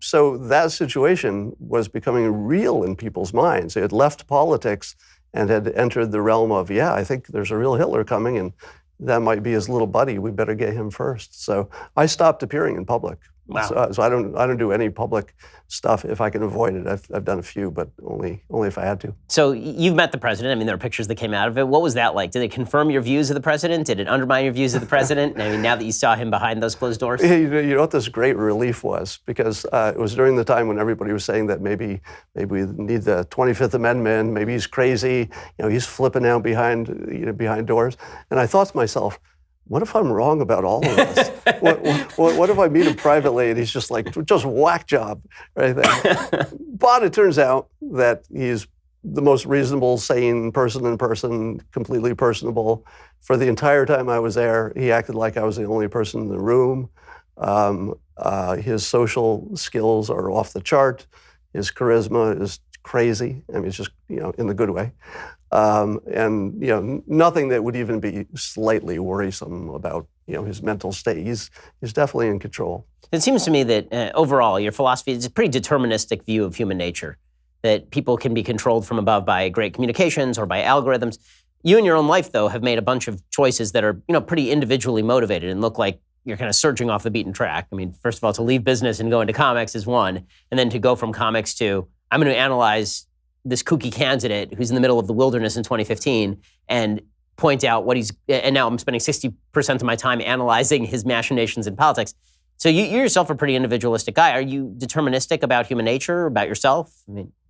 So that situation was becoming real in people's minds. It had left politics and had entered the realm of, I think there's a real Hitler coming, and that might be his little buddy. We better get him first. So I stopped appearing in public. Wow. So I don't do any public stuff if I can avoid it. I've done a few, but only if I had to. So you've met the president. I mean, there are pictures that came out of it. What was that like? Did it confirm your views of the president? Did it undermine your views of the president? I mean, now that you saw him behind those closed doors? You know what this great relief was? Because it was during the time when everybody was saying that maybe we need the 25th Amendment, maybe he's crazy, he's flipping out behind doors. And I thought to myself, what if I'm wrong about all of this? what if I meet him privately and he's just whack job right there? But it turns out that he's the most reasonable, sane person in person, completely personable. For the entire time I was there, he acted like I was the only person in the room. His social skills are off the chart. His charisma is crazy. I mean, it's just, in the good way. And nothing that would even be slightly worrisome about, his mental state. He's definitely in control. It seems to me that overall, your philosophy is a pretty deterministic view of human nature, that people can be controlled from above by great communications or by algorithms. You in your own life, though, have made a bunch of choices that are, pretty individually motivated and look like you're kind of searching off the beaten track. I mean, first of all, to leave business and go into comics is one, and then to go from comics to, I'm going to analyze this kooky candidate who's in the middle of the wilderness in 2015 and point out and now I'm spending 60% of my time analyzing his machinations in politics. So you yourself are a pretty individualistic guy. Are you deterministic about human nature, about yourself?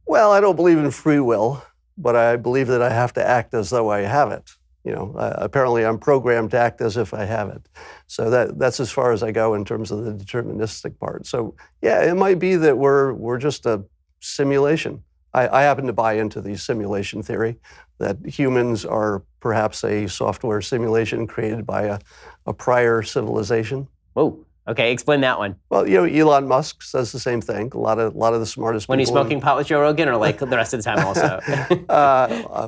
Well, I don't believe in free will, but I believe that I have to act as though I have it. Apparently I'm programmed to act as if I have it. So that's as far as I go in terms of the deterministic part. So yeah, it might be that we're just a simulation. I happen to buy into the simulation theory that humans are perhaps a software simulation created by a prior civilization. Whoa. Okay, explain that one. Well, Elon Musk says the same thing. A lot of the smartest when people. When he's smoking pot with Joe Rogan, or like the rest of the time also?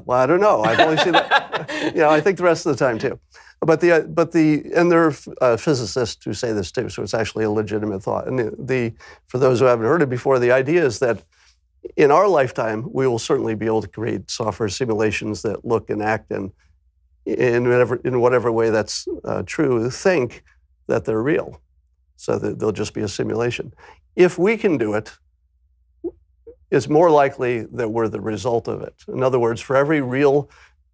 Well, I don't know. I've only seen that. I think the rest of the time too. But there are physicists who say this too. So it's actually a legitimate thought. And for those who haven't heard it before, the idea is that in our lifetime, we will certainly be able to create software simulations that look and act in whatever way that's true, think that they're real. So that they'll just be a simulation. If we can do it, it's more likely that we're the result of it. In other words, for every real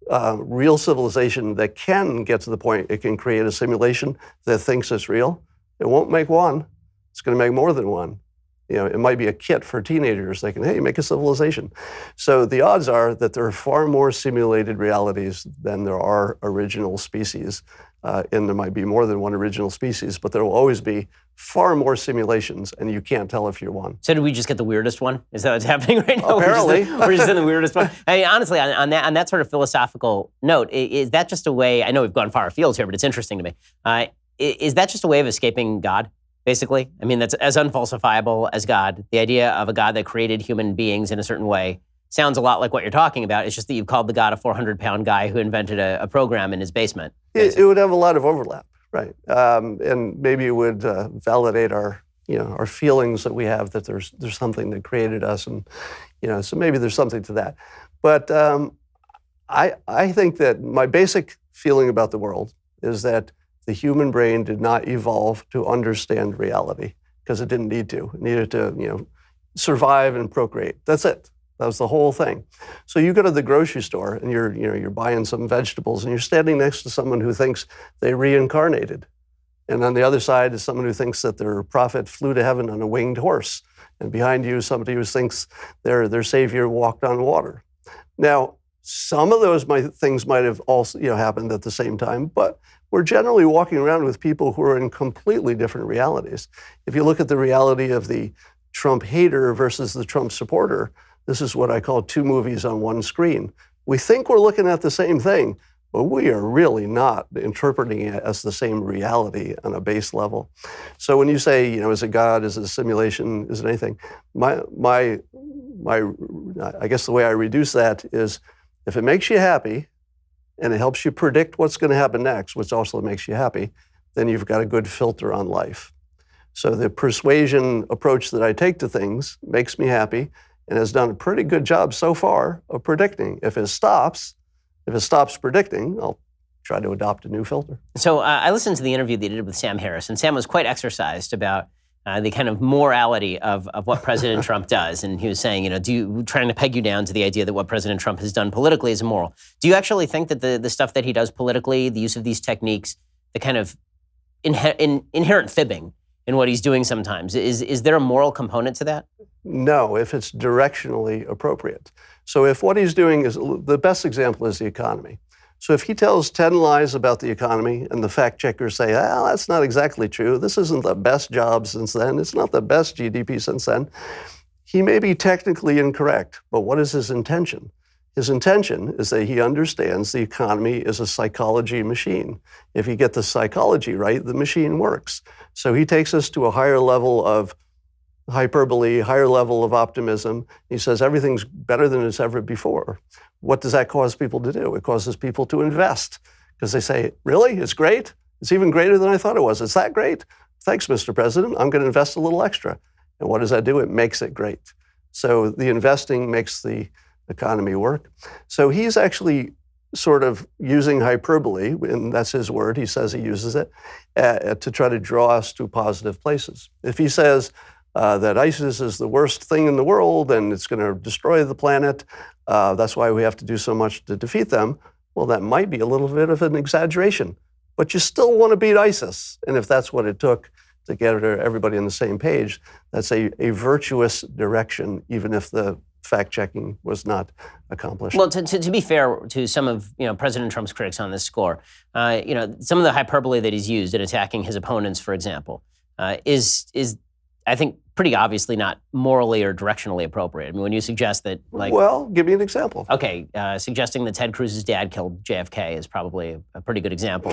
civilization that can get to the point it can create a simulation that thinks it's real, it won't make one. It's going to make more than one. It might be a kit for teenagers. They can, hey, make a civilization. So the odds are that there are far more simulated realities than there are original species. And there might be more than one original species, but there will always be far more simulations, and you can't tell if you're one. So did we just get the weirdest one? Is that what's happening right now? Apparently. We're just in the weirdest one. I mean, honestly, on that sort of philosophical note, is that just a way, I know we've gone far afield here, but it's interesting to me. Is that just a way of escaping God, basically? I mean, that's as unfalsifiable as God. The idea of a God that created human beings in a certain way sounds a lot like what you're talking about. It's just that you've called the God a 400-pound guy who invented a program in his basement. It would have a lot of overlap, right? And maybe it would validate our feelings that we have that there's something that created us, and so maybe there's something to that. But I think that my basic feeling about the world is that the human brain did not evolve to understand reality because it didn't need to. It needed to survive and procreate. That's it. That was the whole thing. So you go to the grocery store and you're buying some vegetables and you're standing next to someone who thinks they reincarnated. And on the other side is someone who thinks that their prophet flew to heaven on a winged horse. And behind you is somebody who thinks their savior walked on water. Now, some of those things might have also happened at the same time, but we're generally walking around with people who are in completely different realities. If you look at the reality of the Trump hater versus the Trump supporter, this is what I call two movies on one screen. We think we're looking at the same thing, but we are really not interpreting it as the same reality on a base level. So when you say, is it God, is it a simulation, is it anything? I guess the way I reduce that is, if it makes you happy and it helps you predict what's going to happen next, which also makes you happy, then you've got a good filter on life. So the persuasion approach that I take to things makes me happy and has done a pretty good job so far of predicting. If it stops predicting, I'll try to adopt a new filter. So I listened to the interview that you did with Sam Harris, and Sam was quite exercised about the kind of morality of what President Trump does. And he was saying, trying to peg you down to the idea that what President Trump has done politically is immoral. Do you actually think that the stuff that he does politically, the use of these techniques, the kind of inherent fibbing in what he's doing sometimes, is there a moral component to that? No, if it's directionally appropriate. So if what he's doing is, the best example is the economy. So if he tells 10 lies about the economy and the fact checkers say, that's not exactly true, this isn't the best job since then, it's not the best GDP since then, he may be technically incorrect, but what is his intention? His intention is that he understands the economy is a psychology machine. If you get the psychology right, the machine works. So he takes us to a higher level of hyperbole, higher level of optimism. He says everything's better than it's ever before. What does that cause people to do? It causes people to invest because they say, really? It's great? It's even greater than I thought it was. It's that great? Thanks, Mr. President. I'm going to invest a little extra. And what does that do? It makes it great. So the investing makes the economy work. So he's actually sort of using hyperbole, and that's his word. He says he uses it to try to draw us to positive places. If he says, that ISIS is the worst thing in the world and it's going to destroy the planet, that's why we have to do so much to defeat them, well, that might be a little bit of an exaggeration. But you still want to beat ISIS. And if that's what it took to get everybody on the same page, that's a virtuous direction, even if the fact-checking was not accomplished. Well, to be fair to some of President Trump's critics on this score, some of the hyperbole that he's used in attacking his opponents, for example, is I think pretty obviously not morally or directionally appropriate. I mean, when you suggest that, well, give me an example. Okay, suggesting that Ted Cruz's dad killed JFK is probably a pretty good example.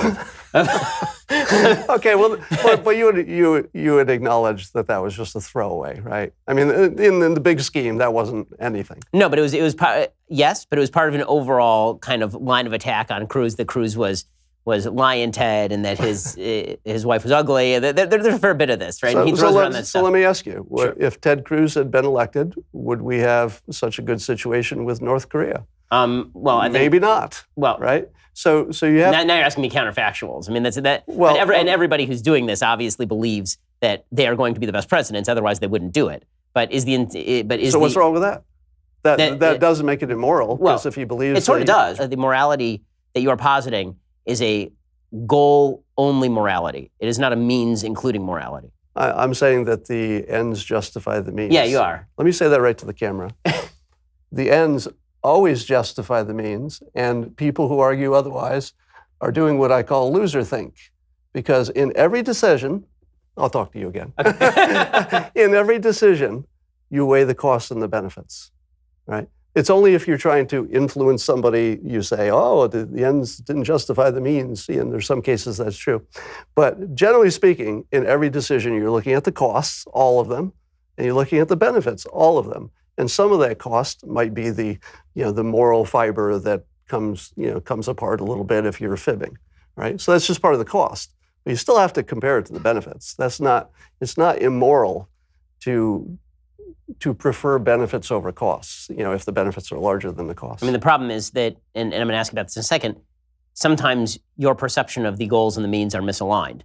Okay, well, but you would acknowledge that was just a throwaway, right? I mean, in the big scheme, that wasn't anything. No, but it was yes, but it was part of an overall kind of line of attack on Cruz. That Cruz was lying Ted, and that his wife was ugly. There's a fair bit of this, right? And he throws around that stuff. So let me ask you: Sure. If Ted Cruz had been elected, would we have such a good situation with North Korea? Well, I think, maybe not. Well, right. So you have now you're asking me counterfactuals. I mean, and everybody who's doing this obviously believes that they are going to be the best presidents. Otherwise, they wouldn't do it. So what's wrong with that? That doesn't make it immoral. Because if he believes, it sort of does. The morality that you are positing is a goal-only morality. It is not a means including morality. I'm saying that the ends justify the means. Yeah, you are. Let me say that right to the camera. The ends always justify the means, and people who argue otherwise are doing what I call loser think. Because in every decision, I'll talk to you again. Okay. In every decision, you weigh the costs and the benefits, right? It's only if you're trying to influence somebody, you say, oh, the ends didn't justify the means. And there's some cases that's true. But generally speaking, in every decision, you're looking at the costs, all of them, and you're looking at the benefits, all of them. And some of that cost might be the moral fiber that comes apart a little bit if you're fibbing, right? So that's just part of the cost. But you still have to compare it to the benefits. It's not immoral to prefer benefits over costs, if the benefits are larger than the costs. I mean, the problem is that, and I'm going to ask about this in a second, sometimes your perception of the goals and the means are misaligned.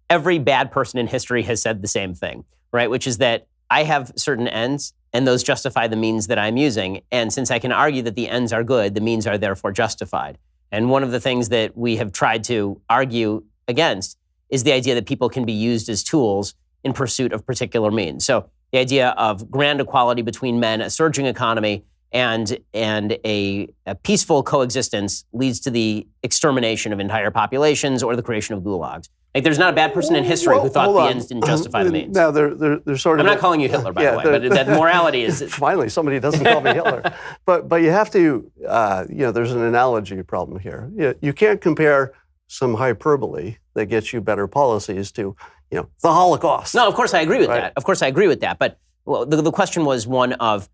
Every bad person in history has said the same thing, right? Which is that I have certain ends, and those justify the means that I'm using. And since I can argue that the ends are good, the means are therefore justified. And one of the things that we have tried to argue against is the idea that people can be used as tools in pursuit of particular means. So the idea of grand equality between men, a surging economy, and a peaceful coexistence leads to the extermination of entire populations or the creation of gulags. Like, there's not a bad person in history who thought the ends didn't justify the means. Now, there's sort of... I'm not calling you Hitler, by the way, but that morality is... Finally, somebody doesn't call me Hitler. But you have to, there's an analogy problem here. You can't compare some hyperbole that gets you better policies to, the Holocaust. No, of course I agree with that. Of course I agree with that. But the question was one of,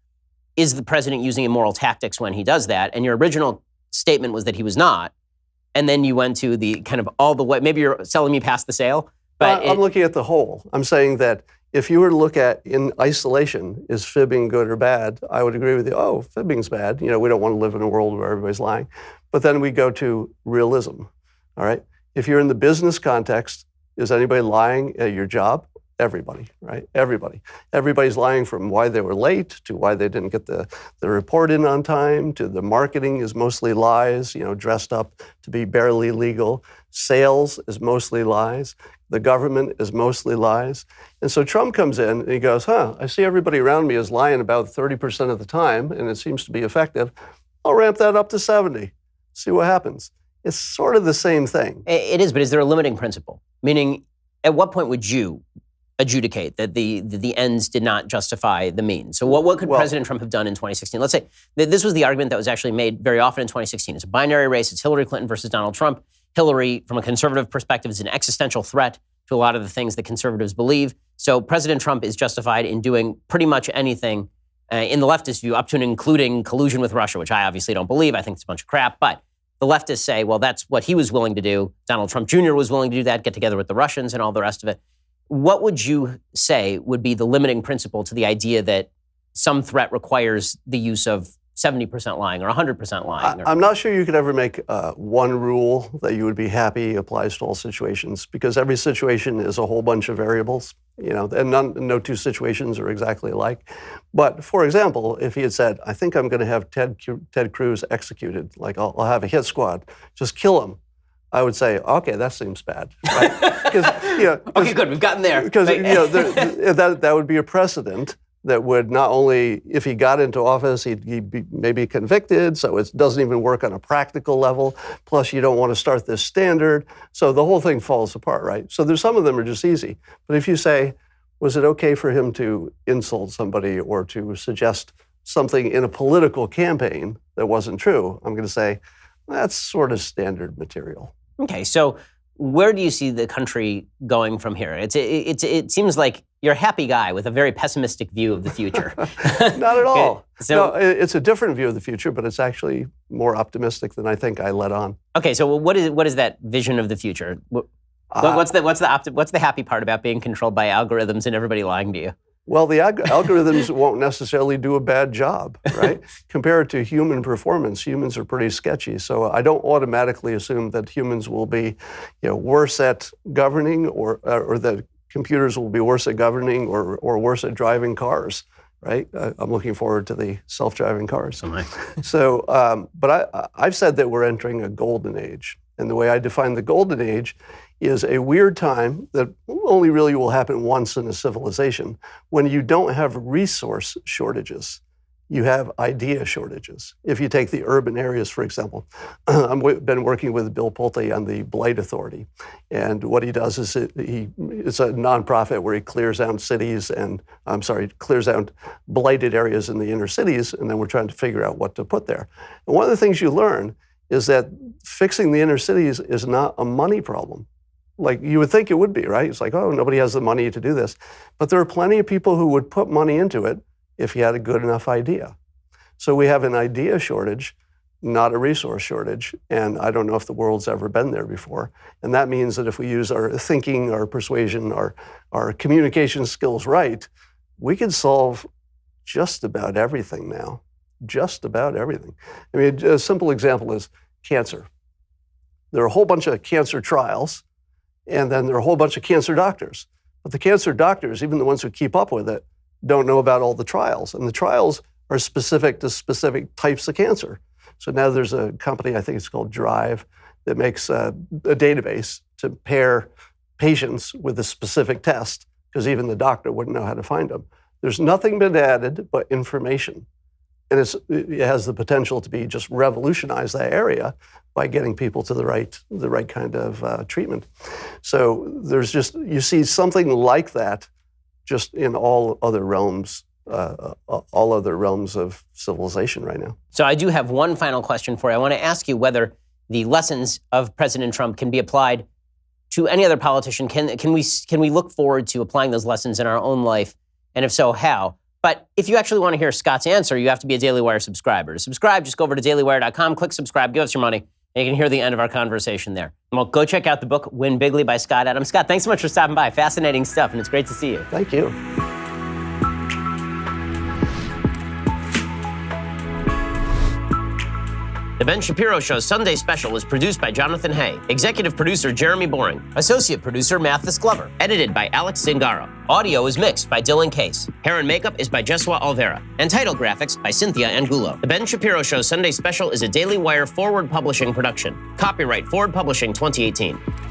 is the president using immoral tactics when he does that? And your original statement was that he was not. And then you went to the kind of all the way, maybe you're selling me past the sale. But I'm looking at the whole. I'm saying that if you were to look at in isolation, is fibbing good or bad? I would agree with you. Oh, fibbing's bad. We don't want to live in a world where everybody's lying. But then we go to realism. All right. If you're in the business context, is anybody lying at your job? Everybody, right? Everybody. Everybody's lying from why they were late to why they didn't get the report in on time to the marketing is mostly lies, dressed up to be barely legal. Sales is mostly lies. The government is mostly lies. And so Trump comes in and he goes, I see everybody around me is lying about 30% of the time and it seems to be effective. I'll ramp that up to 70. See what happens. It's sort of the same thing. It is, but is there a limiting principle? Meaning, at what point would you adjudicate that the ends did not justify the means? So what could President Trump have done in 2016? Let's say that this was the argument that was actually made very often in 2016. It's a binary race. It's Hillary Clinton versus Donald Trump. Hillary, from a conservative perspective, is an existential threat to a lot of the things that conservatives believe. So President Trump is justified in doing pretty much anything in the leftist view, up to and including collusion with Russia, which I obviously don't believe. I think it's a bunch of crap. But the leftists say, well, that's what he was willing to do. Donald Trump Jr. was willing to do that, get together with the Russians and all the rest of it. What would you say would be the limiting principle to the idea that some threat requires the use of 70% lying or 100% lying? I'm not sure you could ever make one rule that you would be happy applies to all situations, because every situation is a whole bunch of variables, and no two situations are exactly alike. But for example, if he had said, I think I'm going to have Ted Cruz executed, like I'll have a hit squad, just kill him, I would say, okay, that seems bad, right? Okay, good, we've gotten there. Because that would be a precedent that would not only, if he got into office, he'd be maybe convicted, so it doesn't even work on a practical level. Plus, you don't want to start this standard. So the whole thing falls apart, right? So there's some of them are just easy. But if you say, was it okay for him to insult somebody or to suggest something in a political campaign that wasn't true? I'm going to say, that's sort of standard material. Okay, so where do you see the country going from here? It seems like you're a happy guy with a very pessimistic view of the future. Not at all. So, no, it's a different view of the future, but it's actually more optimistic than I think I let on. Okay, so what is that vision of the future? What's the happy part about being controlled by algorithms and everybody lying to you? Well, the algorithms won't necessarily do a bad job, right? Compared to human performance, humans are pretty sketchy. So I don't automatically assume that humans will be, worse at governing, or that computers will be worse at governing or worse at driving cars, right? I'm looking forward to the self-driving cars. So, but I've said that we're entering a golden age, and the way I define the golden age is a weird time that only really will happen once in a civilization, when you don't have resource shortages, you have idea shortages. If you take the urban areas, for example, I've been working with Bill Pulte on the Blight Authority. And what he does is it's a nonprofit where he clears out clears out blighted areas in the inner cities, and then we're trying to figure out what to put there. And one of the things you learn is that fixing the inner cities is not a money problem. Like you would think it would be, right? It's like, oh, nobody has the money to do this. But there are plenty of people who would put money into it if you had a good enough idea. So we have an idea shortage, not a resource shortage. And I don't know if the world's ever been there before. And that means that if we use our thinking, our persuasion, our communication skills right, we can solve just about everything now. Just about everything. I mean, a simple example is cancer. There are a whole bunch of cancer trials, and then there are a whole bunch of cancer doctors. But the cancer doctors, even the ones who keep up with it, don't know about all the trials. And the trials are specific to specific types of cancer. So now there's a company, I think it's called Drive, that makes a database to pair patients with a specific test, because even the doctor wouldn't know how to find them. There's nothing been added but information. And it has the potential to be just revolutionize that area by getting people to the right kind of treatment. So you see something like that just in all other realms of civilization right now. So I do have one final question for you. I want to ask you whether the lessons of President Trump can be applied to any other politician. Can we look forward to applying those lessons in our own life? And if so, how? But if you actually want to hear Scott's answer, you have to be a Daily Wire subscriber. To subscribe, just go over to dailywire.com, click subscribe, give us your money, and you can hear the end of our conversation there. Well, go check out the book, Win Bigly by Scott Adams. Scott, thanks so much for stopping by. Fascinating stuff, and it's great to see you. Thank you. The Ben Shapiro Show's Sunday Special is produced by Jonathan Hay, executive producer Jeremy Boring, associate producer Mathis Glover, edited by Alex Zingaro. Audio is mixed by Dylan Case. Hair and makeup is by Jesua Alvera, and title graphics by Cynthia Angulo. The Ben Shapiro Show's Sunday Special is a Daily Wire Forward Publishing production. Copyright Forward Publishing 2018.